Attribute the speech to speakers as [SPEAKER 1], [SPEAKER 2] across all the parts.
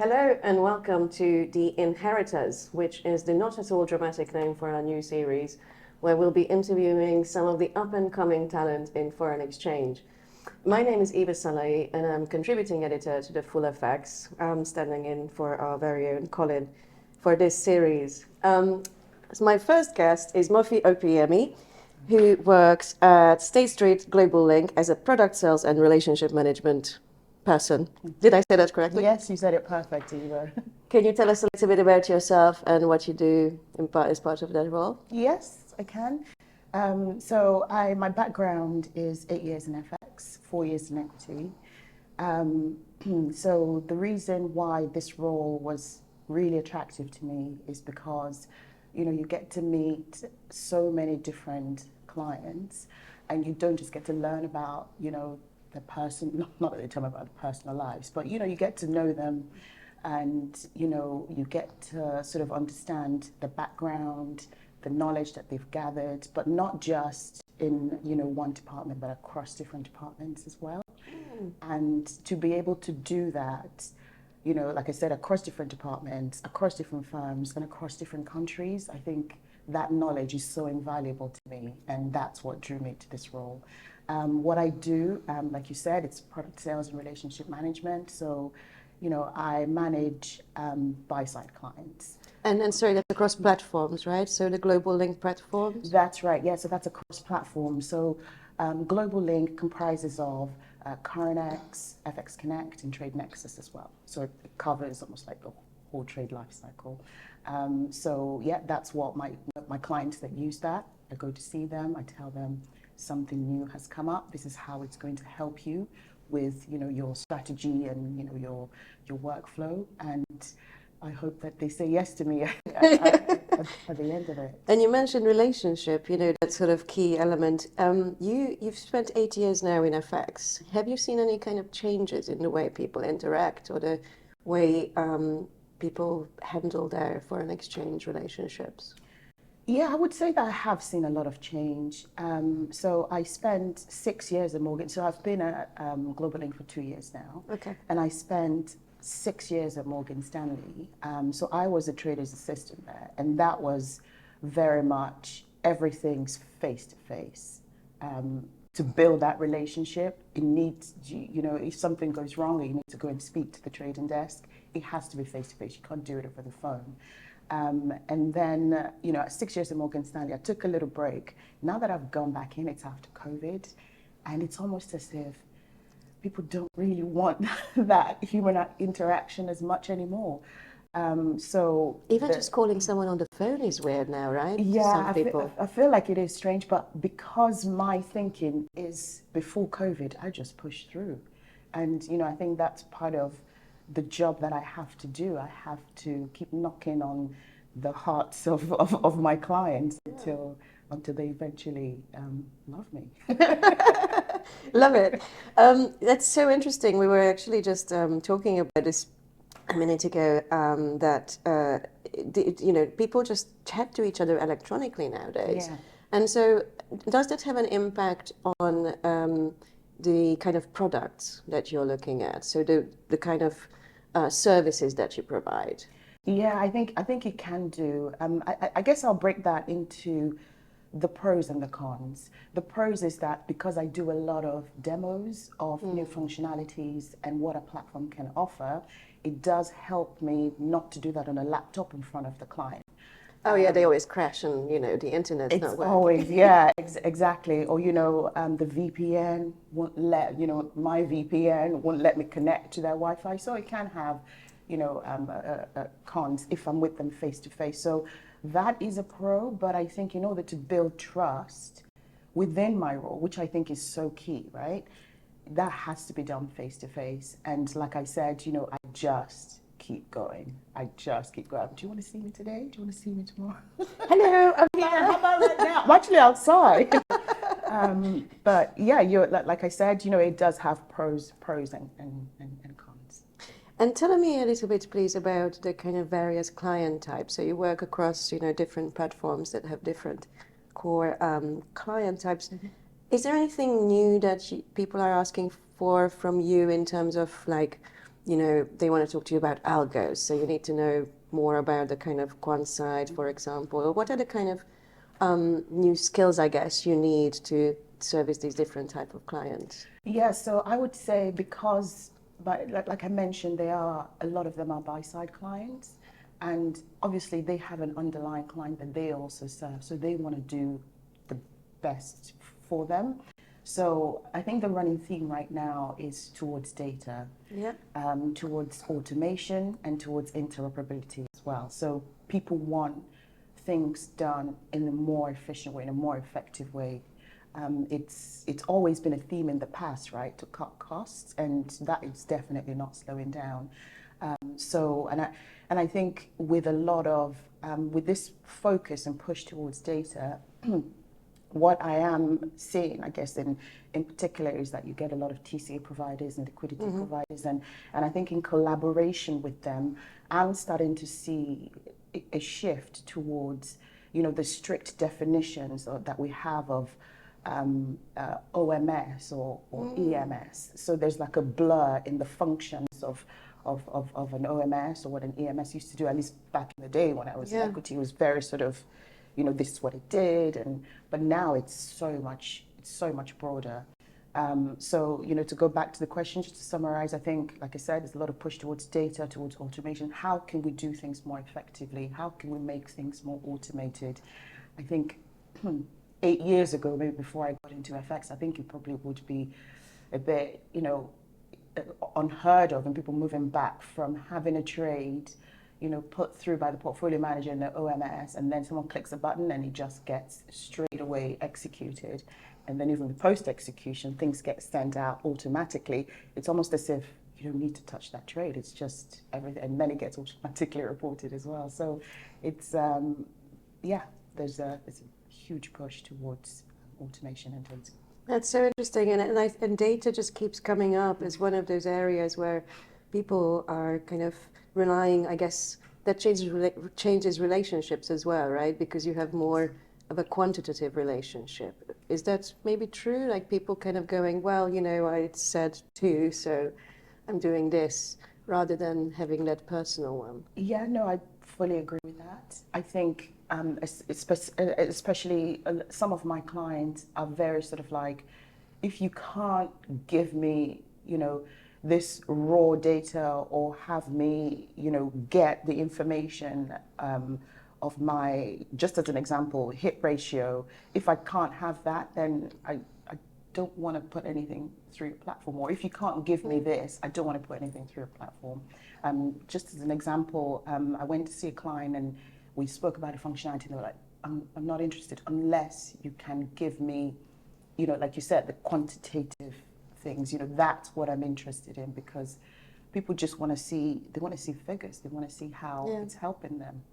[SPEAKER 1] Hello and welcome to the Inheritors, which is the not at all dramatic name for our new series, where we'll be interviewing some of the up-and-coming talent in foreign exchange. My name is Eva Szalay and I'm contributing editor to the Full Effects. I'm standing in for our very own Colin for this series. So my first guest is Mofe Opeyemi, who works at State Street GlobalLink as a product sales and relationship management person. Did I say that correctly?
[SPEAKER 2] Yes, you said it perfect, Eva.
[SPEAKER 1] Can you tell us a little bit about yourself and what you do as part of that role?
[SPEAKER 2] Yes, I can. My background is 8 years in FX, 4 years in equity. So the reason why this role was really attractive to me is because, you get to meet so many different clients, and you don't just get to learn about, the person, not that they tell me about their personal lives, but, you get to know them, and, you get to sort of understand the background, the knowledge that they've gathered, but not just in, one department, but across different departments as well. And to be able to do that, like I said, across different departments, across different firms, and across different countries, I think that knowledge is so invaluable to me, and that's what drew me to this role. What I do, like you said, it's product sales and relationship management. So, I manage buy-side clients.
[SPEAKER 1] And sorry, that's across platforms, right? So the GlobalLink platforms?
[SPEAKER 2] That's right, yeah, so that's across platform. So GlobalLink comprises of CurrentX, FX Connect, and Trade Nexus as well. So it covers almost like the whole trade life cycle. So yeah, that's what my clients that use that, I go to see them, I tell them something new has come up, this is how it's going to help you with, your strategy and, your workflow. And I hope that they say yes to me at the end of it.
[SPEAKER 1] And you mentioned relationship, that sort of key element. You've spent 8 years now in FX. Have you seen any kind of changes in the way people interact or the way people handle their foreign exchange relationships?
[SPEAKER 2] Yeah, I would say that I have seen a lot of change. So I spent 6 years at Morgan. So I've been at GlobalLink for 2 years now.
[SPEAKER 1] Okay.
[SPEAKER 2] And I spent 6 years at Morgan Stanley. So I was a trader's assistant there. And that was very much everything's face to face. To build that relationship, it needs, if something goes wrong or you need to go and speak to the trading desk, it has to be face to face. You can't do it over the phone. And then, at 6 years at Morgan Stanley, I took a little break. Now that I've gone back in, it's after COVID, and it's almost as if people don't really want that human interaction as much anymore. So
[SPEAKER 1] even just calling someone on the phone is weird now, right?
[SPEAKER 2] Yeah, I feel like it is strange, but because my thinking is before COVID, I just pushed through. And, I think that's part of the job that I have to do. I have to keep knocking on the hearts of my clients until they eventually love me.
[SPEAKER 1] Love it. That's so interesting. We were actually just talking about this a minute ago, that people just chat to each other electronically nowadays.
[SPEAKER 2] Yeah.
[SPEAKER 1] And so does that have an impact on the kind of products that you're looking at? So the kind of services that you provide?
[SPEAKER 2] Yeah, I think it can do. I guess I'll break that into the pros and the cons. The pros is that because I do a lot of demos of new functionalities and what a platform can offer, it does help me not to do that on a laptop in front of the client.
[SPEAKER 1] Oh yeah, they always crash and the internet's not working.
[SPEAKER 2] Always, yeah, exactly. Or the VPN won't let, my VPN won't let me connect to their Wi-Fi. So it can have, cons if I'm with them face to face. So that is a pro, but I think in order to build trust within my role, which I think is so key, right? That has to be done face to face. And like I said, I just keep going. I just keep going. Do you want to see me today? Do you want to see me tomorrow?
[SPEAKER 1] Hello, I'm here.
[SPEAKER 2] How about right now? I'm actually outside. But yeah, like I said, it does have pros and cons.
[SPEAKER 1] And tell me a little bit, please, about the kind of various client types. So you work across, different platforms that have different core client types. Mm-hmm. Is there anything new that people are asking for from you in terms of like you know, they want to talk to you about algos, so you need to know more about the kind of quant side, for example. Or what are the kind of new skills, I guess, you need to service these different type of clients?
[SPEAKER 2] Yeah, so I would say because, but like I mentioned, they are a lot of them are buy-side clients, and obviously they have an underlying client that they also serve, so they want to do the best for them. So I think the running theme right now is towards data,
[SPEAKER 1] Yeah.
[SPEAKER 2] towards automation, and towards interoperability as well. So people want things done in a more efficient way, in a more effective way. It's always been a theme in the past, right, to cut costs, and that is definitely not slowing down. And I think with a lot of with this focus and push towards data, what I am seeing, I guess, in particular, is that you get a lot of TCA providers and liquidity providers, and I think in collaboration with them, I'm starting to see a shift towards, you know, the strict definitions that we have of OMS or EMS. So there's like a blur in the functions of an OMS or what an EMS used to do, at least back in the day when I was in equity. It was very sort of, you know, this is what it did, but now it's so much broader. So, you know, to go back to the question, just to summarize, I think, like I said, there's a lot of push towards data, towards automation. How can we do things more effectively? How can we make things more automated? I think 8 years ago, maybe before I got into FX, I think it probably would be a bit, you know, unheard of, and people moving back from having a trade, you know, put through by the portfolio manager in the OMS, and then someone clicks a button and it just gets straight away executed. And then even post-execution, things get sent out automatically. It's almost as if you don't need to touch that trade. It's just everything, and then it gets automatically reported as well. So it's, there's a huge push towards automation and data.
[SPEAKER 1] That's so interesting, and data just keeps coming up as one of those areas where people are kind of relying, I guess, that changes relationships as well, right? Because you have more of a quantitative relationship. Is that maybe true? Like people kind of going, well, you know, I said two, so I'm doing this, rather than having that personal one.
[SPEAKER 2] Yeah, no, I fully agree with that. I think especially some of my clients are very sort of like, if you can't give me, you know, this raw data, or have me, you know, get the information of my, just as an example, hit ratio, if I can't have that, then I don't want to put anything through your platform. Or if you can't give me this, I don't want to put anything through your platform. Just as an example, I went to see a client and we spoke about a functionality, and they were like, I'm not interested unless you can give me, you know, like you said, the quantitative things. You know, that's what I'm interested in, because people just want to see, they want to see figures, they want to see how it's helping them.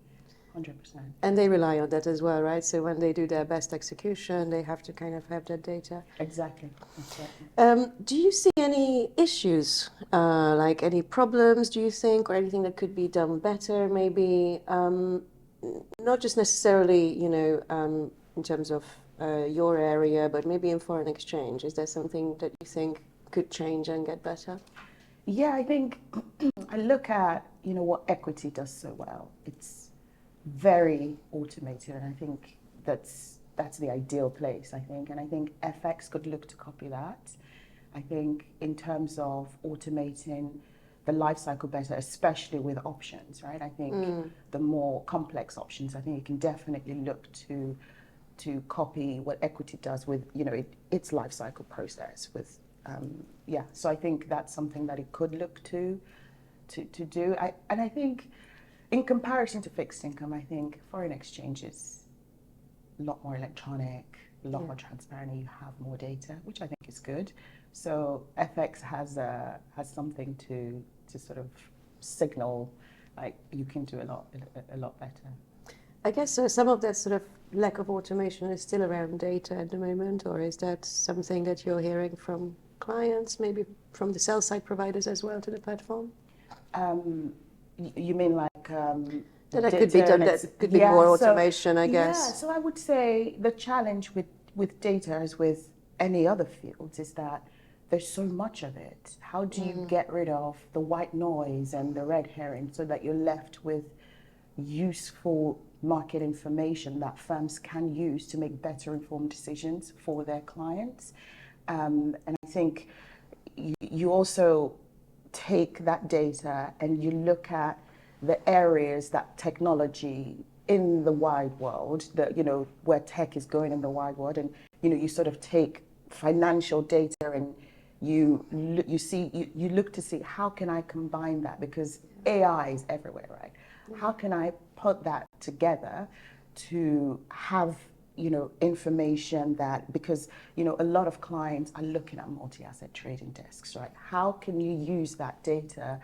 [SPEAKER 2] 100%.
[SPEAKER 1] And they rely on that as well, right? So when they do their best execution, they have to kind of have that data.
[SPEAKER 2] Exactly.
[SPEAKER 1] Do you see any issues, like any problems, do you think, or anything that could be done better, maybe? Not just necessarily, you know, in terms of your area, but maybe in foreign exchange. Is there something that you think could change and get better?
[SPEAKER 2] Yeah, I think I look at, you know, what equity does so well. It's very automated, and I think that's the ideal place, I think. And I think FX could look to copy that. I think in terms of automating the life cycle better, especially with options, right? I think the more complex options, I think you can definitely look to copy what equity does with, you know, its life cycle process with, so I think that's something that it could look to do. And I think in comparison to fixed income, I think foreign exchange is a lot more electronic, a lot more transparent, and you have more data, which I think is good. So FX has something to sort of signal, like, you can do a lot better.
[SPEAKER 1] I guess some of that sort of lack of automation is still around data at the moment, or is that something that you're hearing from clients, maybe from the sell-side providers as well to the platform?
[SPEAKER 2] You mean like
[SPEAKER 1] that could be done, that could be more automation, I guess.
[SPEAKER 2] Yeah, so I would say the challenge with data, as with any other fields, is that there's so much of it. How do you get rid of the white noise and the red herring so that you're left with useful market information that firms can use to make better informed decisions for their clients? And I think you also take that data and you look at the areas that technology in the wide world, that, you know, where tech is going in the wide world, and, you know, you sort of take financial data and you look to see how can I combine that, because AI is everywhere, right? How can I put that together to have, you know, information that, because, you know, a lot of clients are looking at multi-asset trading desks, right? How can you use that data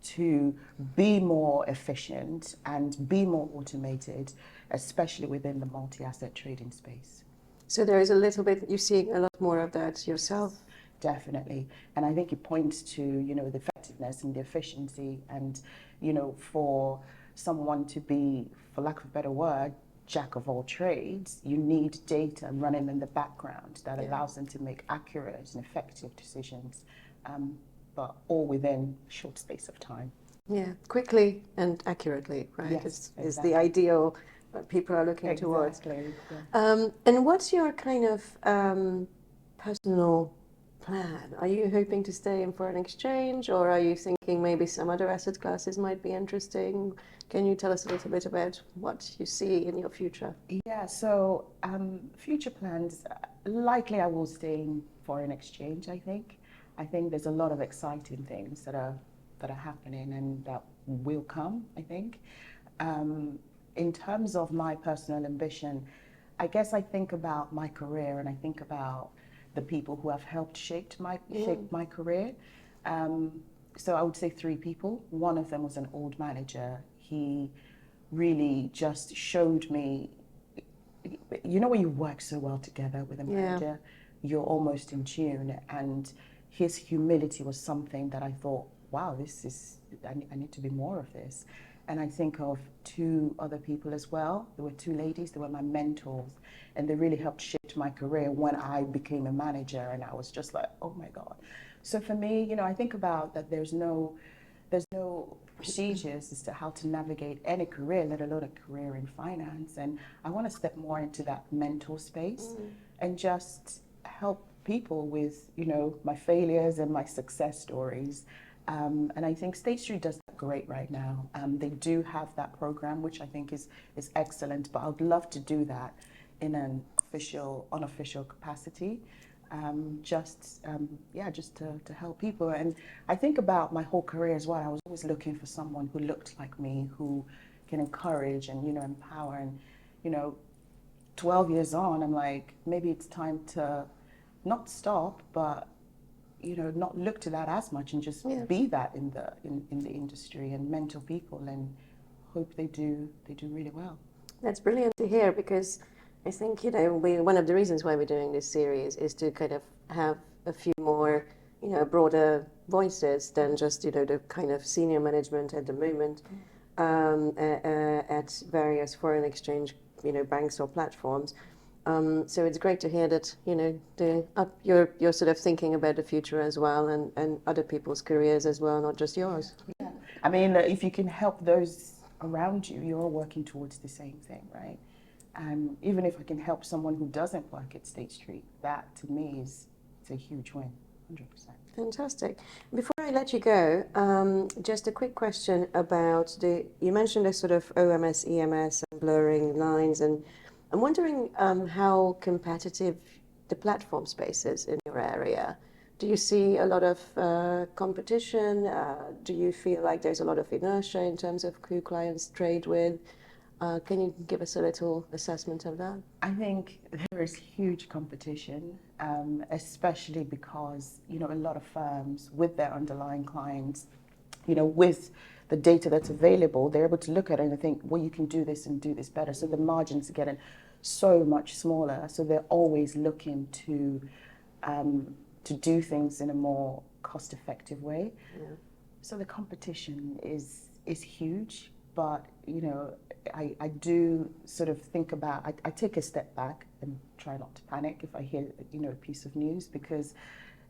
[SPEAKER 2] to be more efficient and be more automated, especially within the multi-asset trading space?
[SPEAKER 1] So there is a little bit, you're seeing a lot more of that yourself?
[SPEAKER 2] Definitely. And I think it points to, you know, the effectiveness and the efficiency, and, you know, for someone to be, for lack of a better word, jack of all trades, you need data running in the background that allows them to make accurate and effective decisions, but all within a short space of time.
[SPEAKER 1] Yeah, quickly and accurately, right?
[SPEAKER 2] Yes,
[SPEAKER 1] Is the ideal that people are looking towards.
[SPEAKER 2] Exactly. Yeah.
[SPEAKER 1] And what's your kind of personal plan? Are you hoping to stay in foreign exchange, or are you thinking maybe some other asset classes might be interesting? Can you tell us a little bit about what you see in your future?
[SPEAKER 2] Yeah, so future plans, likely I will stay in foreign exchange, I think. I think there's a lot of exciting things that are happening and that will come, I think. In terms of my personal ambition, I guess I think about my career and I think about the people who have helped shape my career. So I would say three people. One of them was an old manager. He really just showed me, you know, when you work so well together with a manager, you're almost in tune. And his humility was something that I thought, wow, I need to be more of this. And I think of two other people as well. There were two ladies, they were my mentors, and they really helped shape my career when I became a manager, and I was just like, oh my God. So for me, you know, I think about that there's no procedures as to how to navigate any career, let alone a career in finance. And I want to step more into that mentor space and just help people with, you know, my failures and my success stories. And I think State Street does that great right now. They do have that program, which I think is excellent, but I would love to do that in an unofficial capacity. Just to help people. And I think about my whole career as well. I was always looking for someone who looked like me, who can encourage and, you know, empower. And, you know, 12 years on, I'm like, maybe it's time to not stop, but, you know, not look to that as much and just be that in the industry and mentor people and hope they do really well.
[SPEAKER 1] That's brilliant to hear, because I think, you know, one of the reasons why we're doing this series is to kind of have a few more, you know, broader voices than just, you know, the kind of senior management at the moment at various foreign exchange, you know, banks or platforms. So it's great to hear that, you know, you're sort of thinking about the future as well, and other people's careers as well, not just yours.
[SPEAKER 2] Yeah. I mean, if you can help those around you, you're all working towards the same thing, right? And even if I can help someone who doesn't work at State Street, that to me it's a huge win, 100%.
[SPEAKER 1] Fantastic. Before I let you go, just a quick question about you mentioned a sort of OMS, EMS and blurring lines, and I'm wondering how competitive the platform space is in your area. Do you see a lot of competition? Do you feel like there's a lot of inertia in terms of who clients trade with? Can you give us a little assessment of that?
[SPEAKER 2] I think there is huge competition, especially because, you know, a lot of firms with their underlying clients, you know, with the data that's available, they're able to look at it and think, well, you can do this and do this better. So the margins are getting so much smaller. So they're always looking to do things in a more cost-effective way. Yeah. So the competition is huge, but, you know, I do sort of think about, I take a step back and try not to panic if I hear, you know, a piece of news, because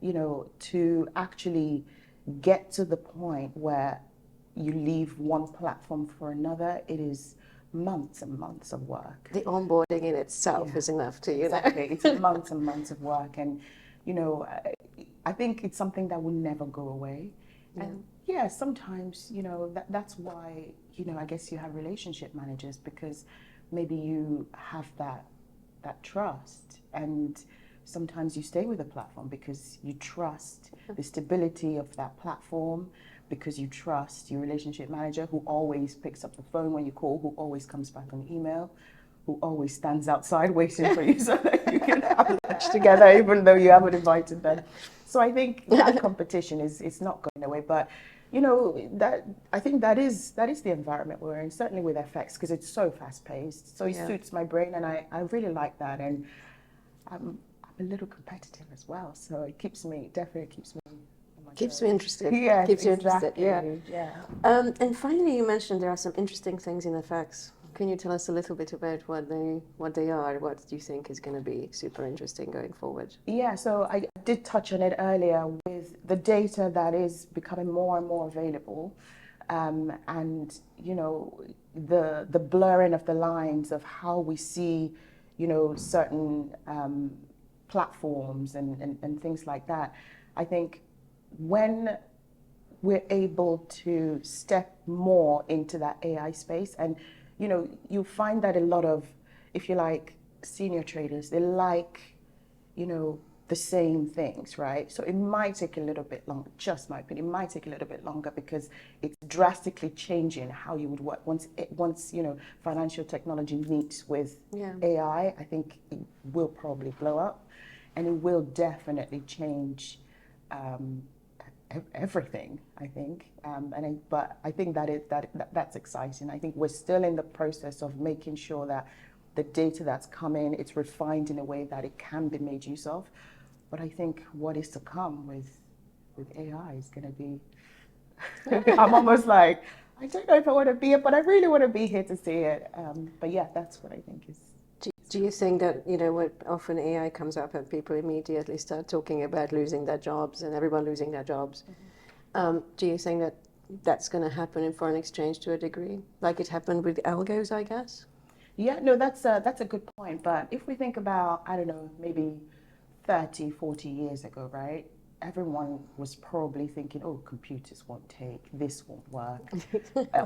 [SPEAKER 2] you know, to actually get to the point where you leave one platform for another, it is months and months of work.
[SPEAKER 1] The onboarding in itself is enough to, you know.
[SPEAKER 2] Exactly. It's months and months of work. And, you know, I think it's something that will never go away.
[SPEAKER 1] Yeah.
[SPEAKER 2] And yeah, sometimes, you know, that's why, you know, I guess you have relationship managers, because maybe you have that trust, and sometimes you stay with a platform because you trust the stability of that platform, because you trust your relationship manager, who always picks up the phone when you call, who always comes back on email, who always stands outside waiting for you so that you can have lunch together, even though you haven't invited them. So I think that competition is not going away. But you know, that I think that is the environment we're in, certainly with FX, because it's so fast paced. So it suits my brain, and I really like that. And I'm a little competitive as well, so it definitely keeps me.
[SPEAKER 1] Keeps me interested.
[SPEAKER 2] Yeah,
[SPEAKER 1] Keeps you interested.
[SPEAKER 2] exactly.
[SPEAKER 1] Yeah. And finally, you mentioned there are some interesting things in FX. Can you tell us a little bit about what they are? What do you think is going to be super interesting going forward?
[SPEAKER 2] Yeah, so I did touch on it earlier with the data that is becoming more and more available, and you know, the blurring of the lines of how we see, you know, certain platforms and things like that. I think when we're able to step more into that AI space, and you know, you find that a lot of, if you like, senior traders, they like, you know, the same things, right? So it might take a little bit longer, just my opinion, it might take a little bit longer, because it's drastically changing how you would work. Once you know, financial technology meets with AI, I think it will probably blow up, and it will definitely change everything, I think. But I think that's exciting. I think we're still in the process of making sure that the data that's coming, it's refined in a way that it can be made use of. But I think what is to come with AI is going to be, I'm almost like, I don't know if I want to be here, but I really want to be here to see it. But yeah, that's what I think is.
[SPEAKER 1] Do you think that, you know, when often AI comes up and people immediately start talking about losing their jobs and everyone losing their jobs, do you think that that's going to happen in foreign exchange to a degree, like it happened with algos, I guess?
[SPEAKER 2] Yeah, no, that's a good point. But if we think about, I don't know, maybe 30, 40 years ago, right? Everyone was probably thinking, oh, computers won't take, this won't work.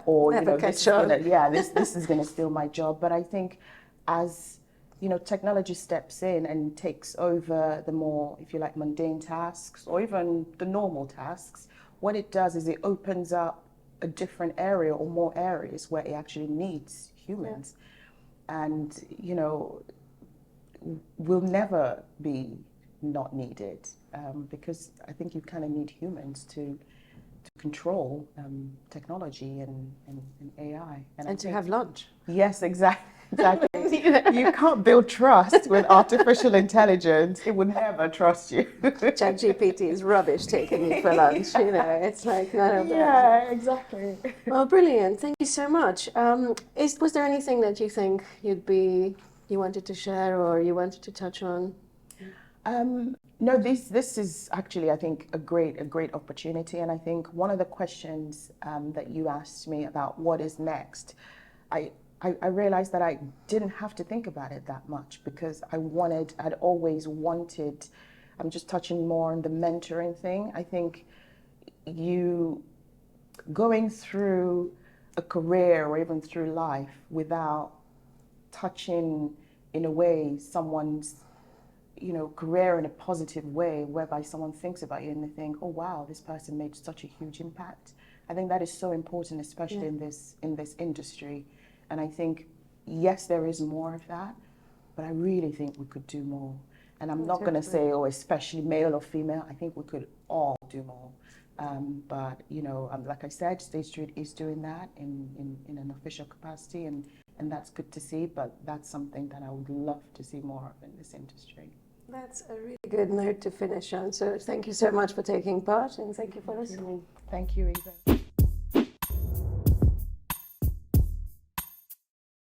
[SPEAKER 2] Or, you know, this is gonna steal my job. But I think as, you know, technology steps in and takes over the more, if you like, mundane tasks, or even the normal tasks, what it does is it opens up a different area or more areas where it actually needs humans. And, you know, will never be not needed, because I think you kind of need humans to control technology and AI.
[SPEAKER 1] And to have lunch.
[SPEAKER 2] Yes, exactly. You can't build trust with artificial intelligence. It would never trust you.
[SPEAKER 1] ChatGPT is rubbish taking me for lunch, you know, it's like none of that.
[SPEAKER 2] Yeah, exactly.
[SPEAKER 1] Well, brilliant. Thank you so much. Was there anything that you think you wanted to share or you wanted to touch on?
[SPEAKER 2] No, this is actually, I think, a great opportunity. And I think one of the questions that you asked me about what is next, I realized that I didn't have to think about it that much, because I'd always wanted, I'm just touching more on the mentoring thing. I think you going through a career or even through life without touching, in a way, someone's, you know, career in a positive way, whereby someone thinks about you and they think, oh wow, this person made such a huge impact. I think that is so important, especially in this industry. And I think, yes, there is more of that, but I really think we could do more. And I'm not going to say, oh, especially male or female. I think we could all do more. But, you know, like I said, State Street is doing that in an official capacity, and that's good to see. But that's something that I would love to see more of in this industry.
[SPEAKER 1] That's a really good note to finish on. So thank you so much for taking part, and thank you for listening.
[SPEAKER 2] Thank you, Eva.